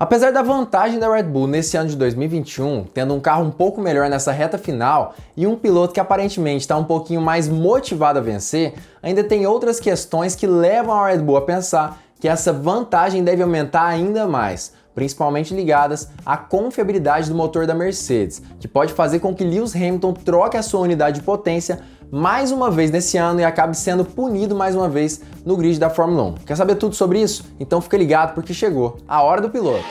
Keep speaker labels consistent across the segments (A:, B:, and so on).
A: Apesar da vantagem da Red Bull nesse ano de 2021, tendo um carro um pouco melhor nessa reta final e um piloto que aparentemente está um pouquinho mais motivado a vencer, ainda tem outras questões que levam a Red Bull a pensar que essa vantagem deve aumentar ainda mais, principalmente ligadas à confiabilidade do motor da Mercedes, que pode fazer com que Lewis Hamilton troque a sua unidade de potência mais uma vez nesse ano e acabe sendo punido mais uma vez no grid da Fórmula 1. Quer saber tudo sobre isso? Então fica ligado porque chegou a hora do piloto.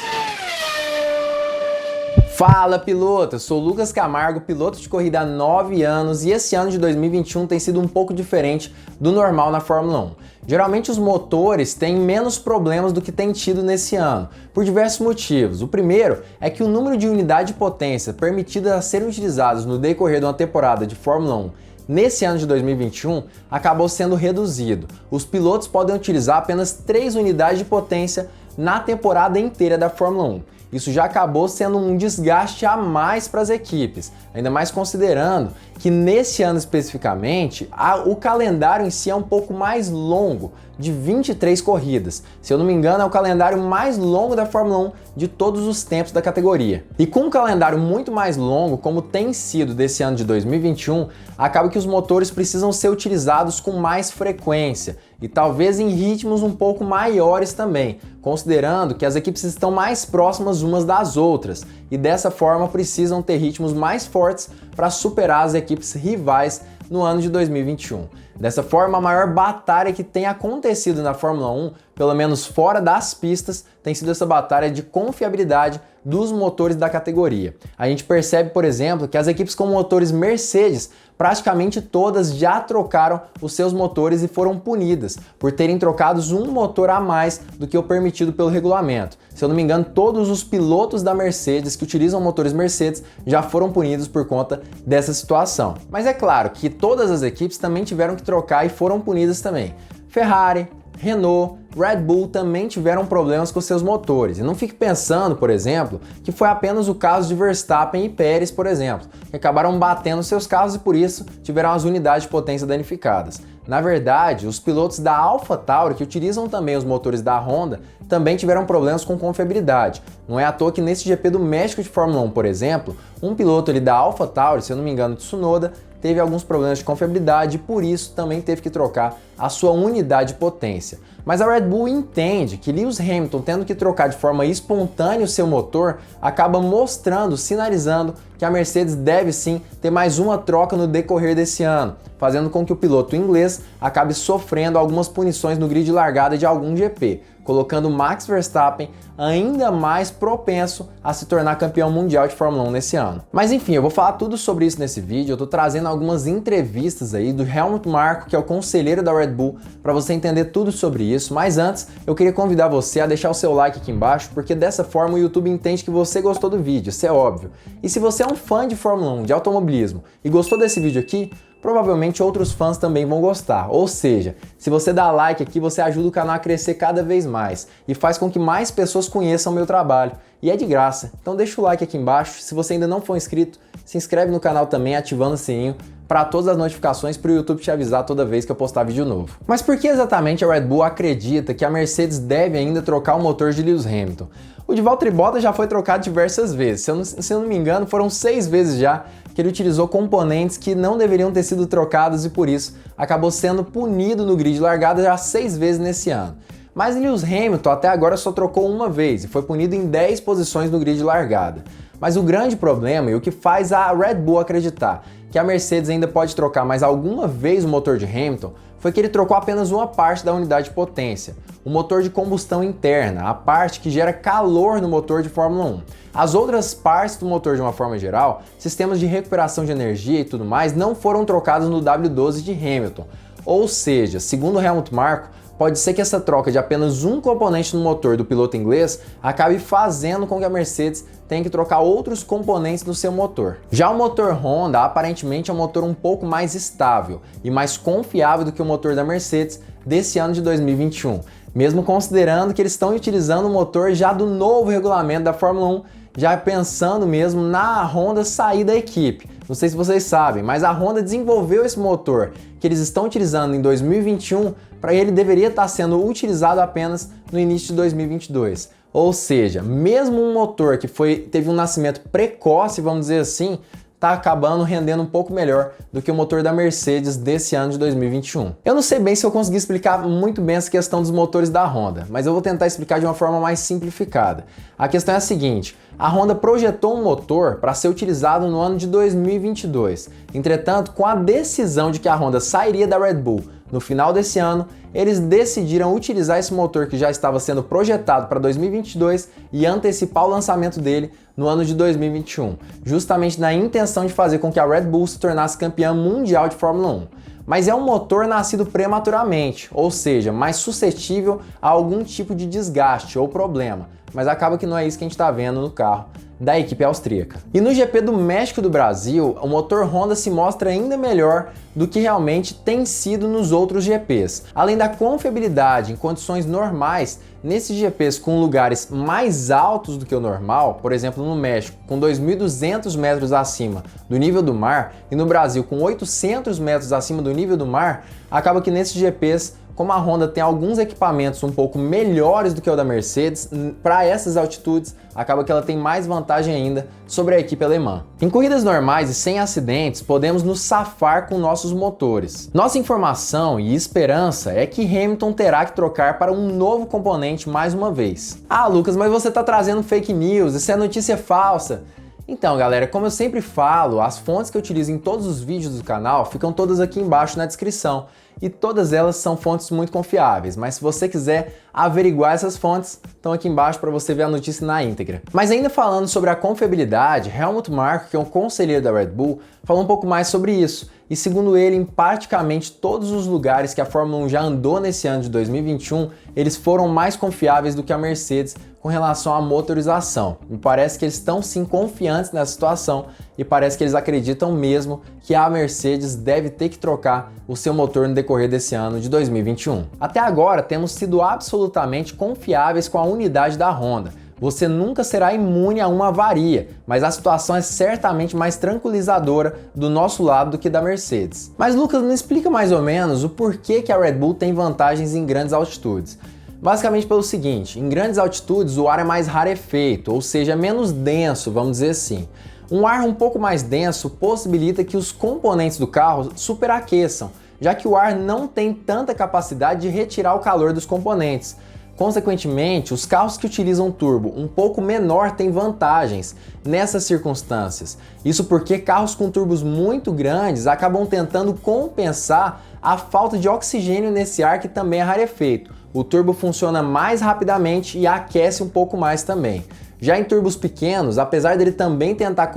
A: Fala piloto, eu sou o Lucas Camargo, piloto de corrida há 9 anos e esse ano de 2021 tem sido um pouco diferente do normal na Fórmula 1. Geralmente os motores têm menos problemas do que tem tido nesse ano, por diversos motivos. O primeiro é que o número de unidade de potência permitidas a serem utilizados no decorrer de uma temporada de Fórmula 1 nesse ano de 2021 acabou sendo reduzido. Os pilotos podem utilizar apenas 3 unidades de potência na temporada inteira da Fórmula 1. Isso já acabou sendo um desgaste a mais para as equipes, ainda mais considerando que nesse ano especificamente o calendário em si é um pouco mais longo, de 23 corridas. Se eu não me engano, é o calendário mais longo da Fórmula 1 de todos os tempos da categoria. E com um calendário muito mais longo, como tem sido desse ano de 2021, acaba que os motores precisam ser utilizados com mais frequência e talvez em ritmos um pouco maiores também, considerando que as equipes estão mais próximas umas das outras e dessa forma precisam ter ritmos mais fortes para superar as equipes rivais no ano de 2021. Dessa forma, a maior batalha que tem acontecido na Fórmula 1, pelo menos fora das pistas, tem sido essa batalha de confiabilidade dos motores da categoria. A gente percebe, por exemplo, que as equipes com motores Mercedes, praticamente todas já trocaram os seus motores e foram punidas por terem trocado um motor a mais do que o permitido pelo regulamento. Se eu não me engano, todos os pilotos da Mercedes que utilizam motores Mercedes já foram punidos por conta dessa situação. Mas é claro que todas as equipes também tiveram que trocar e foram punidas também. Ferrari, Renault, Red Bull também tiveram problemas com seus motores. E não fique pensando, por exemplo, que foi apenas o caso de Verstappen e Pérez, por exemplo, que acabaram batendo seus carros e por isso tiveram as unidades de potência danificadas. Na verdade, os pilotos da AlphaTauri, que utilizam também os motores da Honda, também tiveram problemas com confiabilidade. Não é à toa que nesse GP do México de Fórmula 1, por exemplo, um piloto ali da AlphaTauri, se eu não me engano, Tsunoda, teve alguns problemas de confiabilidade e por isso também teve que trocar a sua unidade de potência. Mas a Red Bull entende que Lewis Hamilton tendo que trocar de forma espontânea o seu motor acaba mostrando, sinalizando que a Mercedes deve sim ter mais uma troca no decorrer desse ano, fazendo com que o piloto inglês acabe sofrendo algumas punições no grid de largada de algum GP, colocando Max Verstappen ainda mais propenso a se tornar campeão mundial de Fórmula 1 nesse ano. Mas enfim, eu vou falar tudo sobre isso nesse vídeo, eu tô trazendo algumas entrevistas aí do Helmut Marko, que é o conselheiro da Red Bull, para você entender tudo sobre isso, mas antes eu queria convidar você a deixar o seu like aqui embaixo, porque dessa forma o YouTube entende que você gostou do vídeo, isso é óbvio. E se você é um fã de Fórmula 1, de automobilismo, e gostou desse vídeo aqui, provavelmente outros fãs também vão gostar. Ou seja, se você dá like aqui, você ajuda o canal a crescer cada vez mais e faz com que mais pessoas conheçam o meu trabalho. E é de graça. Então deixa o like aqui embaixo. Se você ainda não for inscrito, se inscreve no canal também, ativando o sininho para todas as notificações para o YouTube te avisar toda vez que eu postar vídeo novo. Mas por que exatamente a Red Bull acredita que a Mercedes deve ainda trocar o motor de Lewis Hamilton? O de Valtteri Bottas já foi trocado diversas vezes. Se eu não me engano, foram 6 vezes já que ele utilizou componentes que não deveriam ter sido trocados e por isso acabou sendo punido no grid de largada já 6 vezes nesse ano. Mas Lewis Hamilton até agora só trocou uma vez e foi punido em 10 posições no grid de largada. Mas o grande problema e o que faz a Red Bull acreditar que a Mercedes ainda pode trocar mais alguma vez o motor de Hamilton foi que ele trocou apenas uma parte da unidade de potência, o motor de combustão interna, a parte que gera calor no motor de Fórmula 1. As outras partes do motor de uma forma geral, sistemas de recuperação de energia e tudo mais, não foram trocados no W12 de Hamilton. Ou seja, segundo Helmut Marko, pode ser que essa troca de apenas um componente no motor do piloto inglês acabe fazendo com que a Mercedes tenha que trocar outros componentes no seu motor. Já o motor Honda aparentemente é um motor um pouco mais estável e mais confiável do que o motor da Mercedes desse ano de 2021, mesmo considerando que eles estão utilizando o motor já do novo regulamento da Fórmula 1, já pensando mesmo na Honda sair da equipe. Não sei se vocês sabem, mas a Honda desenvolveu esse motor que eles estão utilizando em 2021 para ele deveria estar sendo utilizado apenas no início de 2022. Ou seja, mesmo um motor que teve um nascimento precoce, vamos dizer assim, tá acabando rendendo um pouco melhor do que o motor da Mercedes desse ano de 2021. Eu não sei bem se eu consegui explicar muito bem essa questão dos motores da Honda, mas eu vou tentar explicar de uma forma mais simplificada. A questão é a seguinte: a Honda projetou um motor para ser utilizado no ano de 2022. Entretanto, com a decisão de que a Honda sairia da Red Bull no final desse ano, eles decidiram utilizar esse motor que já estava sendo projetado para 2022 e antecipar o lançamento dele no ano de 2021, justamente na intenção de fazer com que a Red Bull se tornasse campeã mundial de Fórmula 1. Mas é um motor nascido prematuramente, ou seja, mais suscetível a algum tipo de desgaste ou problema, mas acaba que não é isso que a gente está vendo no carro da equipe austríaca. E no GP do México do Brasil, o motor Honda se mostra ainda melhor do que realmente tem sido nos outros GPs. Além da confiabilidade em condições normais, nesses GPs com lugares mais altos do que o normal, por exemplo no México com 2.200 metros acima do nível do mar e no Brasil com 800 metros acima do nível do mar, acaba que nesses GPs, como a Honda tem alguns equipamentos um pouco melhores do que o da Mercedes, para essas altitudes, acaba que ela tem mais vantagem ainda sobre a equipe alemã. Em corridas normais e sem acidentes, podemos nos safar com nossos motores. Nossa informação e esperança é que Hamilton terá que trocar para um novo componente mais uma vez. Ah, Lucas, mas você está trazendo fake news, isso é notícia falsa. Então, galera, como eu sempre falo, as fontes que eu utilizo em todos os vídeos do canal ficam todas aqui embaixo na descrição. E todas elas são fontes muito confiáveis, mas se você quiser averiguar essas fontes, estão aqui embaixo para você ver a notícia na íntegra. Mas ainda falando sobre a confiabilidade, Helmut Marko, que é um conselheiro da Red Bull, falou um pouco mais sobre isso. E segundo ele, em praticamente todos os lugares que a Fórmula 1 já andou nesse ano de 2021, eles foram mais confiáveis do que a Mercedes com relação à motorização. Me parece que eles estão sim confiantes nessa situação e parece que eles acreditam mesmo que a Mercedes deve ter que trocar o seu motor no decorrer desse ano de 2021. Até agora temos sido absolutamente confiáveis com a unidade da Honda. Você nunca será imune a uma avaria, mas a situação é certamente mais tranquilizadora do nosso lado do que da Mercedes. Mas Lucas, me explica mais ou menos o porquê que a Red Bull tem vantagens em grandes altitudes. Basicamente pelo seguinte: em grandes altitudes o ar é mais rarefeito, ou seja, menos denso, vamos dizer assim. Um ar um pouco mais denso possibilita que os componentes do carro superaqueçam, já que o ar não tem tanta capacidade de retirar o calor dos componentes. Consequentemente, os carros que utilizam turbo um pouco menor têm vantagens nessas circunstâncias. Isso porque carros com turbos muito grandes acabam tentando compensar a falta de oxigênio nesse ar que também é rarefeito. O turbo funciona mais rapidamente e aquece um pouco mais também. Já em turbos pequenos, apesar dele também tentar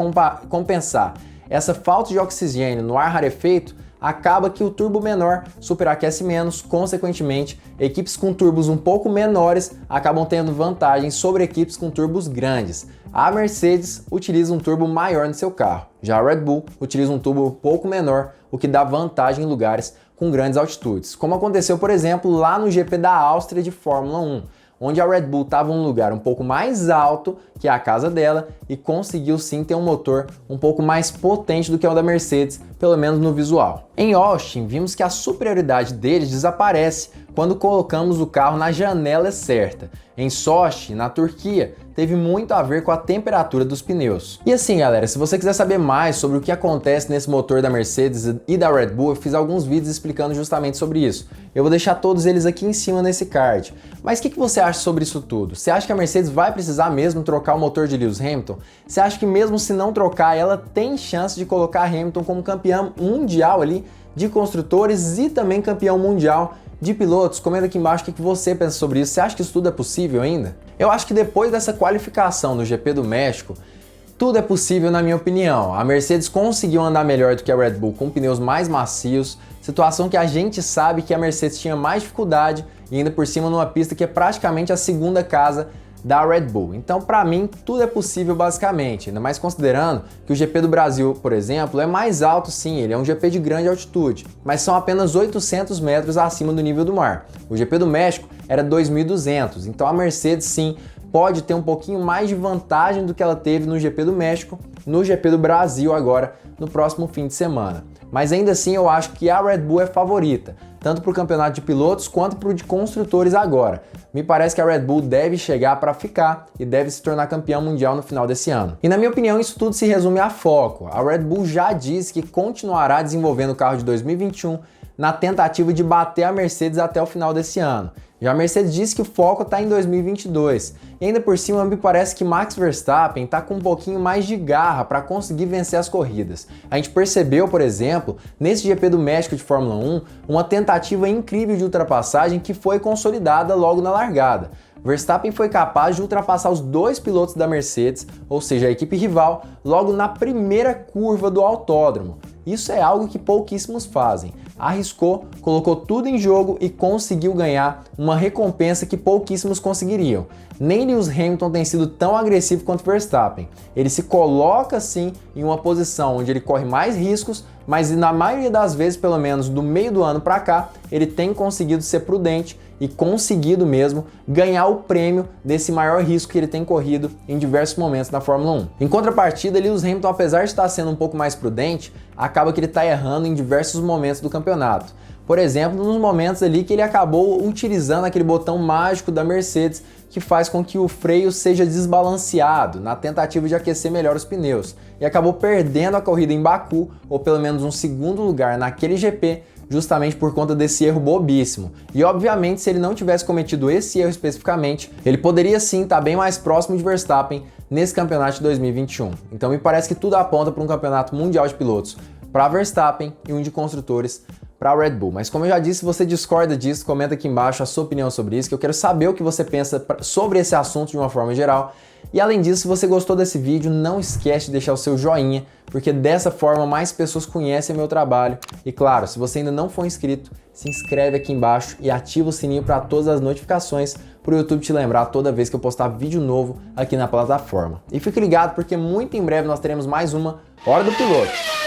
A: compensar essa falta de oxigênio no ar rarefeito, acaba que o turbo menor superaquece menos, consequentemente, equipes com turbos um pouco menores acabam tendo vantagem sobre equipes com turbos grandes. A Mercedes utiliza um turbo maior no seu carro, já a Red Bull utiliza um turbo um pouco menor, o que dá vantagem em lugares com grandes altitudes, como aconteceu, por exemplo, lá no GP da Áustria de Fórmula 1. Onde a Red Bull estava em um lugar um pouco mais alto que a casa dela e conseguiu sim ter um motor um pouco mais potente do que o da Mercedes, pelo menos no visual. Em Austin, vimos que a superioridade deles desaparece quando colocamos o carro na janela certa. Em Sochi, na Turquia, teve muito a ver com a temperatura dos pneus. E assim, galera, se você quiser saber mais sobre o que acontece nesse motor da Mercedes e da Red Bull, eu fiz alguns vídeos explicando justamente sobre isso. Eu vou deixar todos eles aqui em cima nesse card. Mas o que você acha sobre isso tudo? Você acha que a Mercedes vai precisar mesmo trocar o motor de Lewis Hamilton? Você acha que mesmo se não trocar, ela tem chance de colocar Hamilton como campeão mundial ali de construtores e também campeão mundial de pilotos? Comenta aqui embaixo o que você pensa sobre isso. Você acha que isso tudo é possível ainda? Eu acho que depois dessa qualificação no GP do México, tudo é possível na minha opinião. A Mercedes conseguiu andar melhor do que a Red Bull com pneus mais macios, situação que a gente sabe que a Mercedes tinha mais dificuldade e ainda por cima numa pista que é praticamente a segunda casa da Red Bull. Então, para mim, tudo é possível basicamente, ainda mais considerando que o GP do Brasil, por exemplo, é mais alto sim, ele é um GP de grande altitude, mas são apenas 800 metros acima do nível do mar. O GP do México era 2.200, então a Mercedes sim pode ter um pouquinho mais de vantagem do que ela teve no GP do México, no GP do Brasil agora, no próximo fim de semana. Mas ainda assim eu acho que a Red Bull é favorita. tanto para o campeonato de pilotos quanto para o de construtores agora. Me parece que a Red Bull deve chegar para ficar e deve se tornar campeão mundial no final desse ano. E na minha opinião, isso tudo se resume a foco. A Red Bull já disse que continuará desenvolvendo o carro de 2021 na tentativa de bater a Mercedes até o final desse ano. Já a Mercedes disse que o foco está em 2022. E ainda por cima, me parece que Max Verstappen está com um pouquinho mais de garra para conseguir vencer as corridas. A gente percebeu, por exemplo, nesse GP do México de Fórmula 1, uma tentativa incrível de ultrapassagem que foi consolidada logo na largada. Verstappen foi capaz de ultrapassar os dois pilotos da Mercedes, ou seja, a equipe rival, logo na primeira curva do autódromo. Isso é algo que pouquíssimos fazem. Arriscou, colocou tudo em jogo e conseguiu ganhar uma recompensa que pouquíssimos conseguiriam. Nem Lewis Hamilton tem sido tão agressivo quanto Verstappen. Ele se coloca sim em uma posição onde ele corre mais riscos, mas na maioria das vezes, pelo menos do meio do ano para cá, ele tem conseguido ser prudente e conseguido mesmo ganhar o prêmio desse maior risco que ele tem corrido em diversos momentos na Fórmula 1. Em contrapartida, Lewis Hamilton, apesar de estar sendo um pouco mais prudente, acaba que ele está errando em diversos momentos do campeonato. Por exemplo, nos momentos ali que ele acabou utilizando aquele botão mágico da Mercedes que faz com que o freio seja desbalanceado na tentativa de aquecer melhor os pneus e acabou perdendo a corrida em Baku, ou pelo menos um segundo lugar naquele GP, justamente por conta desse erro bobíssimo. E obviamente, se ele não tivesse cometido esse erro especificamente, ele poderia sim estar bem mais próximo de Verstappen nesse campeonato de 2021. Então me parece que tudo aponta para um campeonato mundial de pilotos para Verstappen e um de construtores para a Red Bull. Mas como eu já disse, se você discorda disso, comenta aqui embaixo a sua opinião sobre isso, que eu quero saber o que você pensa sobre esse assunto de uma forma geral. E além disso, se você gostou desse vídeo, não esquece de deixar o seu joinha, porque dessa forma mais pessoas conhecem meu trabalho. E claro, se você ainda não for inscrito, se inscreve aqui embaixo e ativa o sininho para todas as notificações para o YouTube te lembrar toda vez que eu postar vídeo novo aqui na plataforma. E fique ligado porque muito em breve nós teremos mais uma Hora do Piloto.